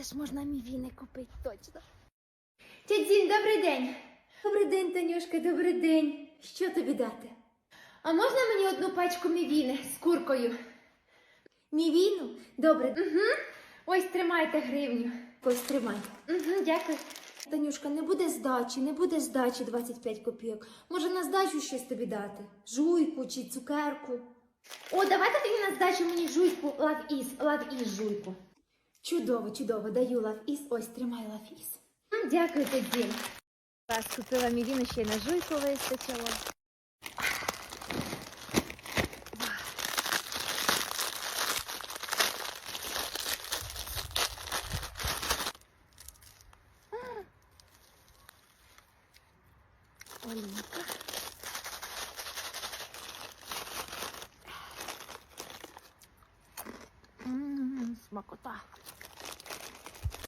теж можна мівіни купити, точно. Тетінь, добрий день. Добрий день, Танюшка, добрий день. Що тобі дати? А можна мені одну пачку мівіни з куркою? Мівіну? Добре. Ось, тримайте гривню. Ось тримай. Дякую. Танюшка, не буде здачі 25 копійок. Може на здачу щось тобі дати? Жуйку чи цукерку? О, давайте тоді на здачу мені жуйку лав-із жуйку. Чудово, чудово, даю лав-із. Ось, тримай лав-із. Дякую, Тетінь. Раз купила мівіну, ще й на жуйку вистачило. Олійка. Смакота.